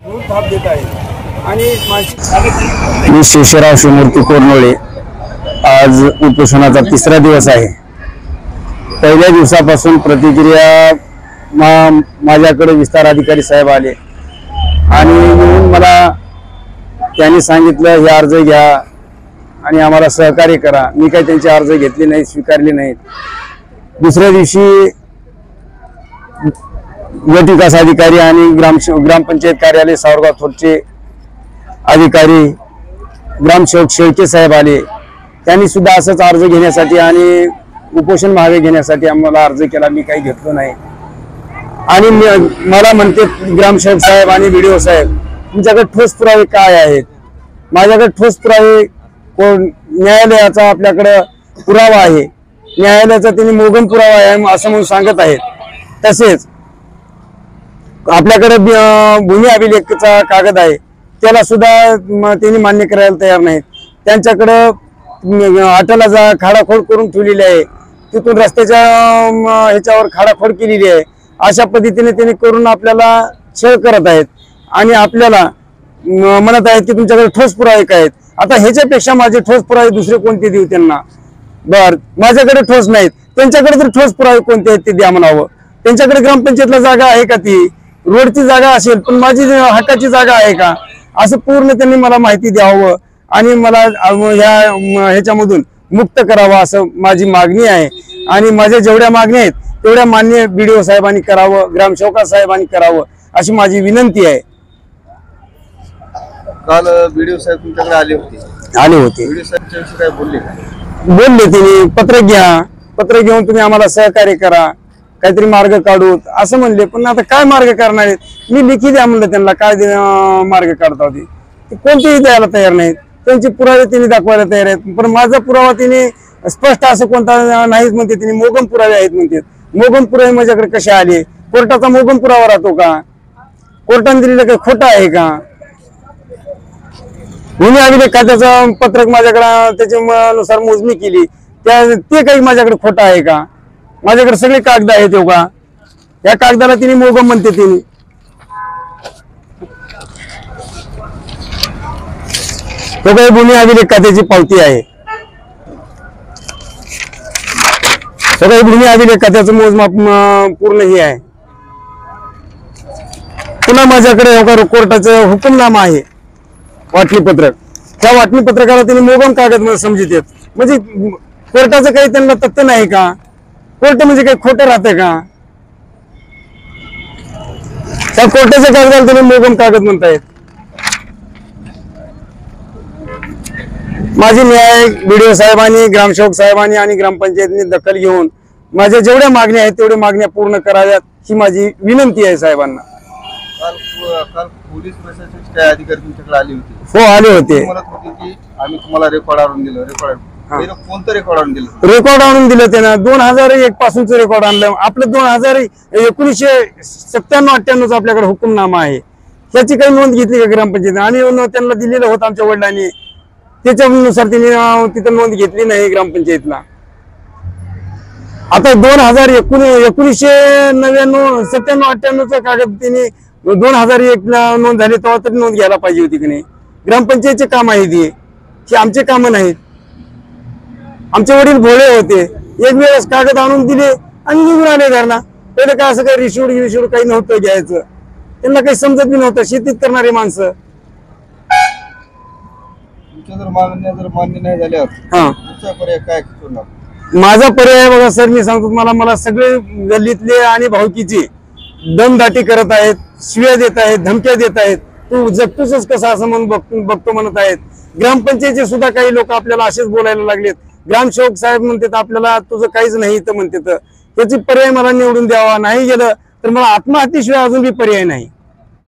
थाप देत आहे आणि मी शेषराव शिवमूर्ती कोरनोळे। आज उपोषणाचा तिसरा दिवस आहे। पहिल्या दिवसापासून प्रतिक्रिया माझ्याकडे विस्तार अधिकारी साहेब आले आणि मला त्यांनी सांगितलं हे अर्ज घ्या आणि आम्हाला सहकार्य करा। मी काही त्यांचे अर्ज घेतले नाही, स्वीकारले नाहीत। दुसऱ्या दिवशी गट विकास अधिकारी आणि ग्रामपंचायत कार्यालय सावरगाव थोरचे अधिकारी ग्रामसेवक शेळके साहेब आले। त्यांनी सुद्धा असंच अर्ज घेण्यासाठी आणि उपोषण मागे घेण्यासाठी आम्हाला अर्ज केला। मी काही घेतलो नाही आणि मला म्हणते ग्रामसेवक साहेब आणि व्हिडिओ साहेब तुमच्याकडे ठोस पुरावे काय आहेत? माझ्याकडे ठोस पुरावे न्यायालयाचा आपल्याकडे पुरावा आहे, न्यायालयाचा त्यांनी मोगम पुरावा आहे असं म्हणून सांगत आहेत। तसेच आपल्याकडे भूमी अभिलेखचा कागद आहे, त्याला सुद्धा त्यांनी मान्य करायला तयार नाहीत। त्यांच्याकडे अटला खाडाखोड करून ठेवलेली आहे, तिथून रस्त्याच्या ह्याच्यावर खाडाखोड केलेली आहे। अशा पद्धतीने त्यांनी करून आपल्याला छळ करत आहेत आणि आपल्याला म्हणत आहेत की तुमच्याकडे ठोस पुरावे काय आहेत। आता ह्याच्यापेक्षा माझे ठोस पुरावे दुसरे कोणते देऊ त्यांना? बर, माझ्याकडे ठोस नाहीत, त्यांच्याकडे तर ठोस पुरावे कोणते आहेत ते द्या म्हणावं। त्यांच्याकडे ग्रामपंचायतला जागा आहे का? ती रोडची जागा असेल पण माझी हक्काची जागा आहे का? असं पूर्ण त्यांनी मला माहिती द्यावं आणि मला ह्याच्यामधून मुक्त करावं असं माझी मागणी आहे। आणि माझ्या जेवढ्या मागण्या आहेत तेवढ्या मान्य बीडीओ साहेबांनी करावं, ग्रामसेवक साहेबांनी करावं अशी माझी विनंती आहे। काल बीडीओ साहेब तुमच्याकडे आले होते बीडीओ साहेबच्या विषयी काय बोलले? बोलले त्यांनी पत्र घेऊन तुम्ही आम्हाला सहकार्य करा, काहीतरी मार्ग काढू असं म्हणले। पण आता काय मार्ग करणार आहेत? मी लिखी द्या म्हणलं त्यांना, काय मार्ग काढता होते ते कोणतेही द्यायला तयार नाहीत। त्यांचे पुरावे त्यांनी दाखवायला तयार आहेत, पण माझा पुरावा तिने स्पष्ट असं कोणता नाहीच म्हणते। तिने मोगम पुरावे आहेत म्हणते। मोगम पुरावे माझ्याकडे कसे आले? कोर्टाचा मोगम पुरावा राहतो का? कोर्टाने दिलेलं काही खोटं आहे का? भूमी अभिलेख खात्याचं पत्रक माझ्याकडे त्याच्यानुसार मोजणी केली, ते काही माझ्याकडे खोटं आहे का? माझ्याकडे सगळे कागद आहेत का? या कागदाला तिने मोगम म्हणते। तिने तो काही भूमी अभिलेख खात्याची पावती आहे, तो काही भूमी अभिलेख खात्याचं मोजमाप पूर्ण हे आहे। पुन्हा माझ्याकडे कोर्टाचं हुकुमनामा आहे, वाटणी पत्रक। त्या वाटणी पत्रकाला तिने मोगम कागद समजतात। म्हणजे कोर्टाचं काही त्यांना तथ्य नाही का? कोर्ट म्हणजे काही खोटं राहतंय का? त्या कोर्टाच्या कागदाला तुम्ही मोगम कागद म्हणतायत। माझी न्याय बीडीओ साहेबांनी, ग्रामसेवक साहेबांनी आणि ग्रामपंचायतीने दखल घेऊन माझ्या जेवढ्या मागण्या आहेत तेवढ्या मागण्या पूर्ण कराव्यात ही माझी विनंती आहे साहेबांना। काल पोलीस प्रशासनाचे काय अधिकारी तुमच्याकडे आले होते? हो, आले होते। म्हणत होते की आम्ही तुम्हाला रेकॉर्ड आणून दिलं। कोणतं रेकॉर्ड आणून दिलं? रेकॉर्ड आणून दिलं त्यानं 2001 पासूनच रेकॉर्ड आणलं। आपलं 1997-98 आपल्याकडे हुकुमनामा आहे, त्याची काही नोंद घेतली का ग्रामपंचायतीने? आणि त्यांना दिलेलं होतं आमच्या वडिलांनी, त्याच्यानुसार तिने तिथं नोंद घेतली नाही ग्रामपंचायतला। आता 1997-98 कागद तिने 2001 ला नोंद झाली तेव्हा तरी नोंद घ्यायला पाहिजे होती की नाही? ग्रामपंचायतचे काम आहे ती आमचे काम नाहीत। आमचे वडील भोळे होते, एक वेळेस कागद आणून दिले आणि निघून आले घरला। पहिले काय असं काही रिशूड काही नव्हतं घ्यायचं, त्यांना काही समजत बी नव्हतं। शेतीत करणारे माणसं। तुमच्या जर मागण्या मान्य नाही झाल्या तुमचा पर्याय काय? माझा पर्याय बघा सर, मी सांगतो मला सगळे गल्लीतले आणि भावकीचे दमदाटी करत आहेत, शिव्या देत आहेत, धमक्या देत आहेत। तू जगतोच कसं असं म्हणून बघतो म्हणत आहेत। ग्रामपंचायतीचे सुद्धा काही लोक आपल्याला असेच बोलायला लागलेत। ग्रामसेवक साहेब म्हणतात आपल्याला तुझं काहीच नाही तर म्हणतात, त्याची पर्याय मला निवडून द्यावा, नाही गेलं तर मला आत्महत्येशिवाय अजून बी पर्याय नाही।